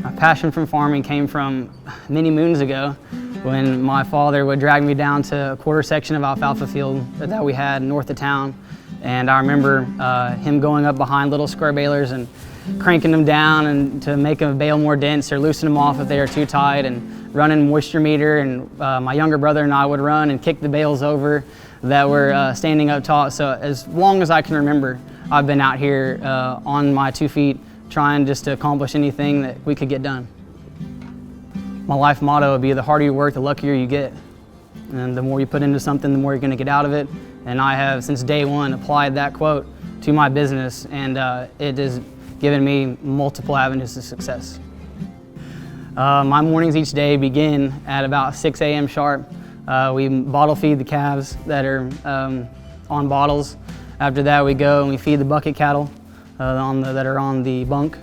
My passion from farming came from many moons ago when my father would drag me down to a quarter section of alfalfa field that we had north of town. And I remember him going up behind little square balers and cranking them down and to make a bale more dense or loosen them off if they are too tight, and running moisture meter. And my younger brother and I would run and kick the bales over that were standing up tall. So as long as I can remember, I've been out here on my 2 feet trying just to accomplish anything that we could get done. My life motto would be, the harder you work, the luckier you get. And the more you put into something, the more you're going to get out of it. And I have, since day one, applied that quote to my business, and it has given me multiple avenues to success. My mornings each day begin at about 6 a.m. sharp. We bottle feed the calves that are on bottles. After that, we go and we feed the bucket cattle that are on the bunk.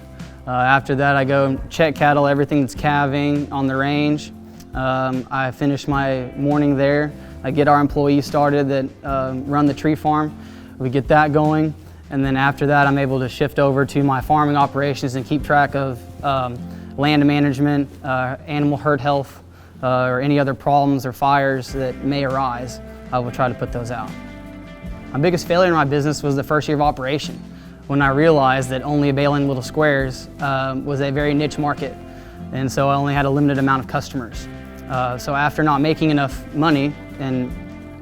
After that, I go and check cattle, everything that's calving on the range. I finish my morning there. I get our employees started that run the tree farm. We get that going, and then after that, I'm able to shift over to my farming operations and keep track of land management, animal herd health, or any other problems or fires that may arise. I will try to put those out. My biggest failure in my business was the first year of operation, when I realized that only baling little squares was a very niche market, and so I only had a limited amount of customers. So after not making enough money, and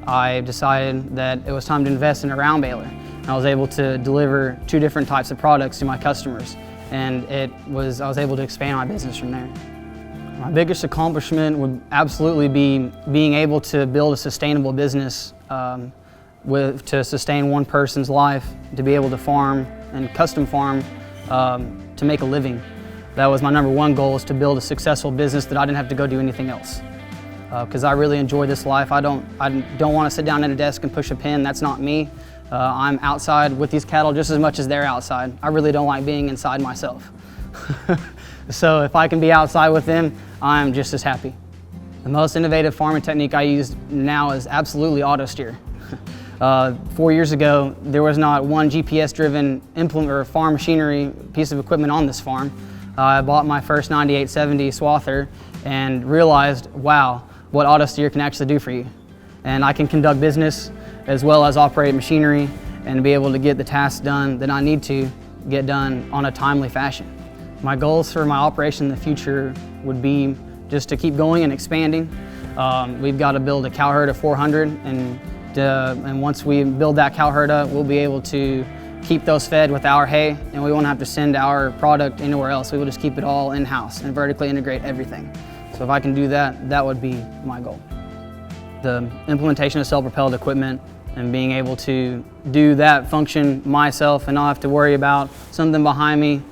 I decided that it was time to invest in a round baler. I was able to deliver 2 different types of products to my customers, and I was able to expand my business from there. My biggest accomplishment would absolutely be being able to build a sustainable business to sustain one person's life, to be able to farm and custom farm to make a living. That was my #1 goal, is to build a successful business that I didn't have to go do anything else. Because I really enjoy this life. I don't want to sit down at a desk and push a pen. That's not me. I'm outside with these cattle just as much as they're outside. I really don't like being inside myself. So if I can be outside with them, I'm just as happy. The most innovative farming technique I use now is absolutely auto steer. 4 years ago, there was not one GPS-driven implement or farm machinery piece of equipment on this farm. I bought my first 9870 swather and realized, wow, what auto steer can actually do for you. And I can conduct business as well as operate machinery and be able to get the tasks done that I need to get done on a timely fashion. My goals for my operation in the future would be just to keep going and expanding. We've got to build a cow herd of 400, and once we build that cow herd up, we'll be able to keep those fed with our hay, and we won't have to send our product anywhere else. We will just keep it all in-house and vertically integrate everything. So if I can do that, that would be my goal. The implementation of self-propelled equipment and being able to do that function myself and not have to worry about something behind me.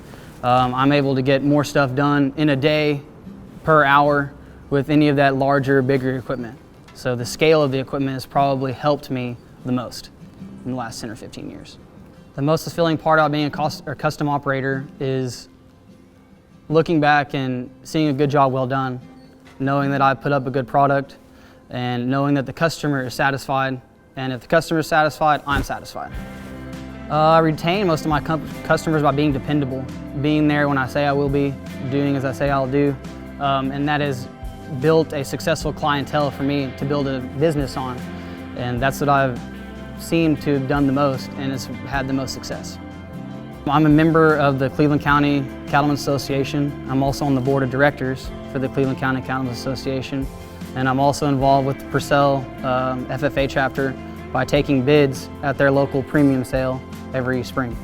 I'm able to get more stuff done in a day per hour with any of that larger, bigger equipment. So the scale of the equipment has probably helped me the most in the last 10 or 15 years. The most fulfilling part about being a custom operator is looking back and seeing a good job well done, knowing that I put up a good product, and knowing that the customer is satisfied. And if the customer is satisfied, I'm satisfied. I retain most of my customers by being dependable, being there when I say I will be, doing as I say I'll do, and that has built a successful clientele for me to build a business on, and that's what I've seemed to have done the most and has had the most success. I'm a member of the Cleveland County Cattlemen's Association. I'm also on the board of directors for the Cleveland County Cattlemen's Association, and I'm also involved with the Purcell FFA chapter by taking bids at their local premium sale every spring.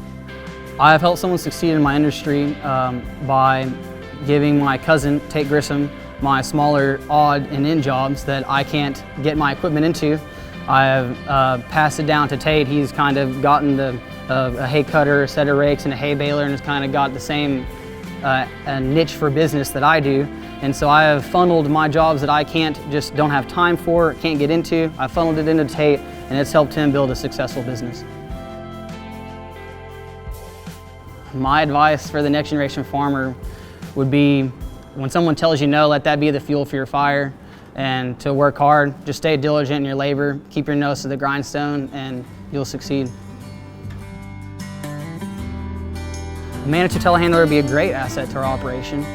I've helped someone succeed in my industry by giving my cousin, Tate Grissom, my smaller odd and end jobs that I can't get my equipment into. I have passed it down to Tate. He's kind of gotten a hay cutter, a set of rakes, and a hay baler, and has kind of got the same a niche for business that I do. And so I have funneled my jobs that I don't have time for, can't get into. I funneled it into Tate, and it's helped him build a successful business. My advice for the next generation farmer would be, when someone tells you no, let that be the fuel for your fire, and to work hard. Just stay diligent in your labor, keep your nose to the grindstone, and you'll succeed. The Manitou telehandler would be a great asset to our operation.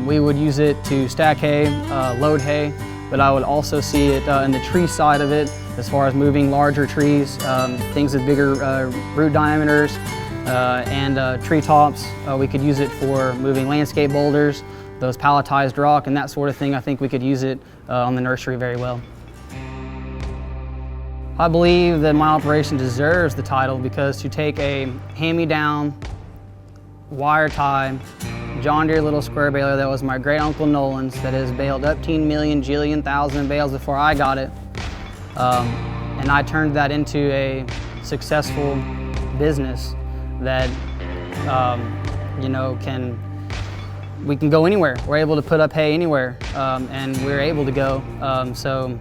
We would use it to stack hay, load hay, but I would also see it in the tree side of it as far as moving larger trees, things with bigger root diameters and tree tops. We could use it for moving landscape boulders, those palletized rock and that sort of thing. I think we could use it on the nursery very well. I believe that my operation deserves the title because to take a hand-me-down, wire tie, John Deere little square baler that was my great uncle Nolan's, that has baled up 10 million, jillion, thousand bales before I got it, and I turned that into a successful business that you know, we can go anywhere. We're able to put up hay anywhere, and we're able to go. So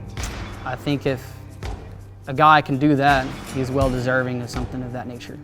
I think if a guy can do that, he's well deserving of something of that nature.